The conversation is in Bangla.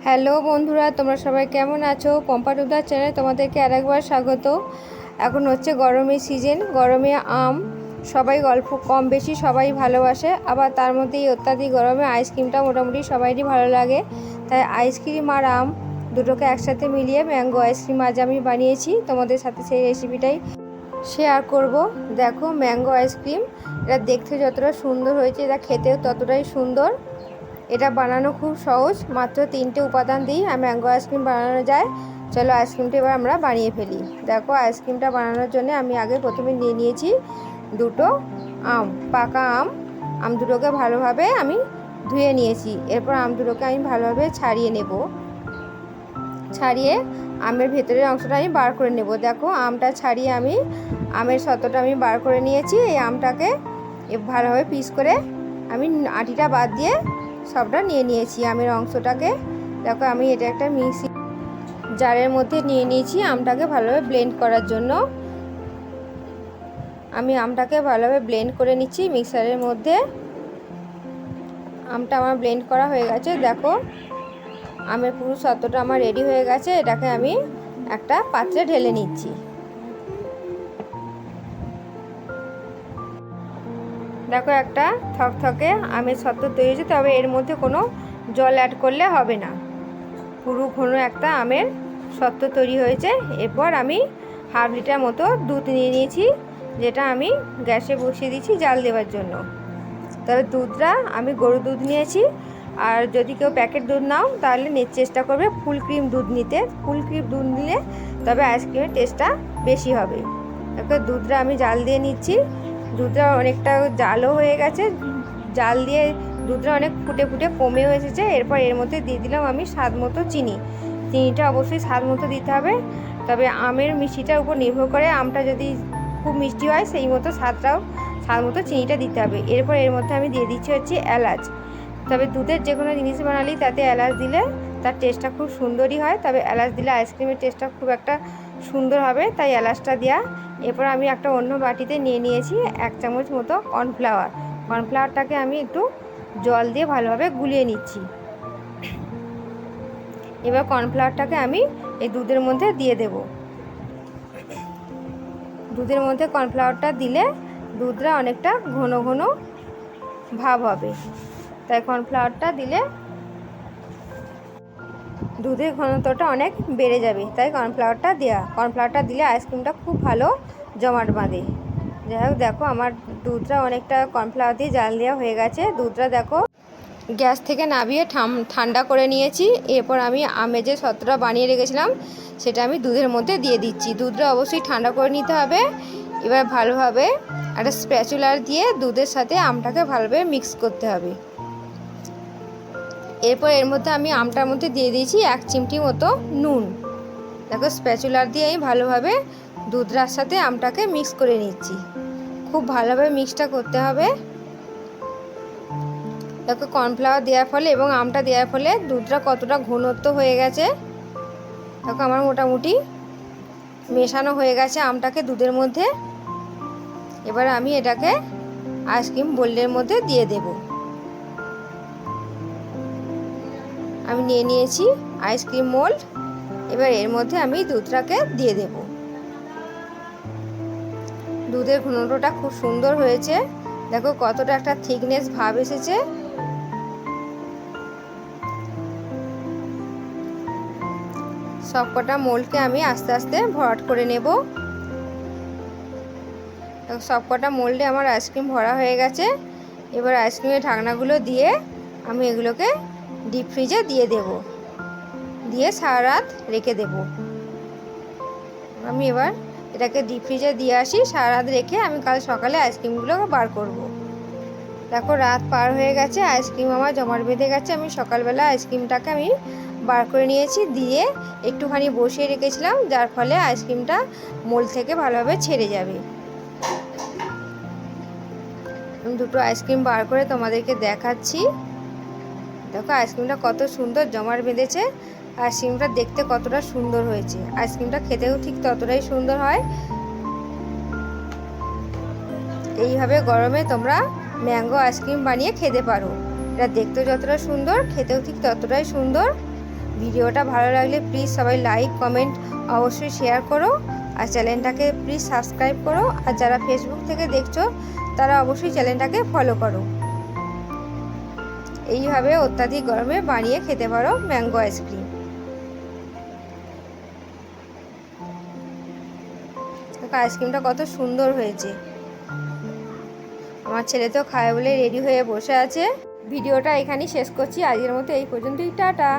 হ্যালো বন্ধুরা, তোমরা সবাই কেমন আছো? পম্পা টুদার চ্যানেলে তোমাদেরকে আরেকবার স্বাগত। এখন হচ্ছে গরমের সিজন, গরমে আম সবাই অল্প কম বেশি সবাই ভালোবাসে, আবার তার মধ্যে এই অত্যাধিক গরমে আইসক্রিমটা মোটামুটি সবাইরই ভালো লাগে। তাই আইসক্রিম আর আম দুটোকে একসাথে মিলিয়ে ম্যাঙ্গো আইসক্রিম আজ আমি বানিয়েছি, তোমাদের সাথে সেই রেসিপিটাই শেয়ার করব। দেখো ম্যাঙ্গো আইসক্রিম, এটা দেখতে যতটা সুন্দর হয়েছে এটা খেতেও ততটাই সুন্দর। এটা বানানো খুব সহজ, মাত্র 3টে উপাদান দিই আর ম্যাঙ্গো আইসক্রিম বানানো যায়। চলো আইসক্রিমটা এবার আমরা বানিয়ে ফেলি। দেখো আইসক্রিমটা বানানোর জন্য আমি প্রথমে নিয়ে নিয়েছি দুটো আম, পাকা আম দুটোকে ভালোভাবে আমি ধুয়ে নিয়েছি। এরপর আম দুটোকে আমি ভালোভাবে ছাড়িয়ে নেব। ছাড়িয়ে আমের ভেতরের অংশটা আমি বার করে নেব। দেখো আমটা ছাড়িয়ে আমি আমের সত্ত্বটা আমি বার করে নিয়েছি। এই আমটাকে ভালোভাবে পিস করে আমি আটিটা বাদ দিয়ে সবটা নিয়ে নিয়েছি আমের অংশটাকে। দেখো আমি এটা একটা মিক্সি জারের মধ্যে নিয়ে নিয়েছি আমটাকে ভালোভাবে ব্লেন্ড করার জন্য। আমি আমটাকে ভালোভাবে ব্লেন্ড করে নিচ্ছি মিক্সারের মধ্যে। আমটা আমার ব্লেন্ড করা হয়ে গেছে। দেখো আমের পুরো সত্ত্বটা আমার রেডি হয়ে গেছে। এটাকে আমি একটা পাত্রে ঢেলে নিচ্ছি। দেখো একটা থকথকে আমের সত্ত্ব তৈরি হয়েছে, তবে এর মধ্যে কোনো জল অ্যাড করলে হবে না। পুরো ঘন একটা আমের সত্ত্ব তৈরি হয়েছে। এরপর আমি হাফ লিটার মতো দুধ নিয়ে নিয়েছি, যেটা আমি গ্যাসে বসিয়ে দিয়েছি জাল দেওয়ার জন্য। তবে দুধটা আমি গরুর দুধ নিয়েছি, আর যদি কেউ প্যাকেট দুধ নাও তাহলে চেষ্টা করবে ফুল ক্রিম দুধ নিতে। ফুল ক্রিম দুধ নিলে তবে আইসক্রিমের টেস্টটা বেশি হবে। দেখো দুধটা আমি জাল দিয়ে নিচ্ছি। দুধটা অনেকটা জালও হয়ে গেছে, জাল দিয়ে দুধটা অনেক ফুটে ফুটে কমেও এসেছে। এরপর এর মধ্যে দিয়ে দিলাম আমি স্বাদ মতো চিনি। চিনিটা অবশ্যই স্বাদ মতো দিতে হবে, তবে আমের মিষ্টিটার উপর নির্ভর করে। আমটা যদি খুব মিষ্টি হয় সেই মতো স্বাদ মতো চিনিটা দিতে হবে। এরপর এর মধ্যে আমি দিয়ে দিচ্ছি হচ্ছে এলাচ। তবে দুধের যে কোনো জিনিস বানালেই তাতে এলাচ দিলে তার টেস্টটা খুব সুন্দরই হয়, তবে এলাচ দিলে আইসক্রিমের টেস্টটা খুব একটা সুন্দর হবে, তাই এলাচটা দেওয়া। এরপর আমি একটা অন্য বাটিতে নিয়ে নিয়েছি 1 চামচ মতো কর্নফ্লাওয়ার। কর্নফ্লাওয়ারটাকে আমি একটু জল দিয়ে ভালোভাবে গুলিয়ে নিচ্ছি। এবার কর্নফ্লাওয়ারটাকে আমি এই দুধের মধ্যে দিয়ে দেব। দুধের মধ্যে কর্নফ্লাওয়ারটা দিলে দুধটা অনেকটা ঘন ঘন ভাব হবে, তাই কর্নফ্লাওয়ারটা দিলে দুধের ঘনত্বটা অনেক বেড়ে যাবে, তাই কর্নফ্লাওয়ারটা দেওয়া। কর্নফ্লাওয়ারটা দিলে আইসক্রিমটা খুব ভালো জমাট বাঁধে। যাই হোক দেখো আমার দুধটা অনেকটা কর্নফ্লাওয়ার দিয়ে জাল দেওয়া হয়ে গেছে। দুধটা দেখো গ্যাস থেকে নামিয়ে ঠান্ডা করে নিয়েছি। এরপর আমি আমের যে সত্ত্বটা বানিয়ে রেখেছিলাম সেটা আমি দুধের মধ্যে দিয়ে দিচ্ছি। দুধটা অবশ্যই ঠান্ডা করে নিতে হবে। এবার ভালোভাবে একটা স্প্যাচুলার দিয়ে দুধের সাথে আমটাকে ভালোভাবে মিক্স করতে হবে। এরপর এর মধ্যে আমি আমটার মধ্যে দিয়ে দিয়েছি 1 চিমটি মতো নুন। দেখো স্প্যাচুলার দিয়ে আমি ভালোভাবে দুধটার সাথে আমটাকে মিক্স করে নিচ্ছি। খুব ভালোভাবে মিক্সটা করতে হবে। দেখো কর্নফ্লাওয়ার দেওয়ার ফলে এবং আমটা দেওয়ার ফলে দুধটা কতটা ঘনত্ব হয়ে গেছে। দেখো আমার মোটামুটি মেশানো হয়ে গেছে আমটাকে দুধের মধ্যে। এবার আমি এটাকে আইসক্রিম বোলের মধ্যে দিয়ে দেব। আমি নিয়ে নিয়েছি আইসক্রিম মোল্ড। এবার এর মধ্যে আমি দুধটাকে দিয়ে দেব। দুধের ঘনত্বটা খুব সুন্দর হয়েছে। দেখো কতটা একটা থিকনেস ভাব এসেছে। সবকটা মোল্ডকে আমি আস্তে আস্তে ভরাট করে নেব। সবকটা মোল্ডে আমার আইসক্রিম ভরা হয়ে গেছে। এবার আইসক্রিমের ঢাকনাগুলো দিয়ে আমি এগুলোকে ডিপ ফ্রিজে দিয়ে দেব, দিয়ে সারা রাত রেখে দেব। আমি এবার এটাকে ডিপ ফ্রিজে দিয়ে আসি। সারা রাত রেখে আমি কাল সকালে আইসক্রিমগুলোকে বার করব। দেখো রাত পার হয়ে গেছে, আইসক্রিম আমার জমাট বেঁধে গেছে। আমি সকালবেলা আইসক্রিমটাকে আমি বার করে নিয়েছি, দিয়ে একটুখানি বসিয়ে রেখেছিলাম, যার ফলে আইসক্রিমটা মোল্ড থেকে ভালোভাবে ছেড়ে যাবে। আমি দুটো আইসক্রিম বার করে তোমাদেরকে দেখাচ্ছি। দেখো আইসক্রিমটা কত সুন্দর জমাট বেঁধেছে। আইসক্রিমটা দেখতে কতটা সুন্দর হয়েছে। আইসক্রিমটা খেতেও ঠিক ততটাই সুন্দর হয়। এইভাবে গরমে তোমরা ম্যাঙ্গো আইসক্রিম বানিয়ে খেতে পারো। এটা দেখতেও যতটা সুন্দর, খেতেও ঠিক ততটাই সুন্দর। ভিডিওটা ভালো লাগলে প্লিজ সবাই লাইক কমেন্ট অবশ্যই শেয়ার করো, আর চ্যানেলটাকে প্লিজ সাবস্ক্রাইব করো। আর যারা ফেসবুক থেকে দেখছো তারা অবশ্যই চ্যানেলটাকে ফলো করো। এইভাবে অত্যাধিক গরমে বানিয়ে খেতে পারো ম্যাঙ্গো আইসক্রিম। আইসক্রিমটা কত সুন্দর হয়েছে। আমার ছেলে তো খায় বলে রেডি হয়ে বসে আছে। ভিডিওটা এখানেই শেষ করছি, আজকের মতো এই পর্যন্তই, টাটা।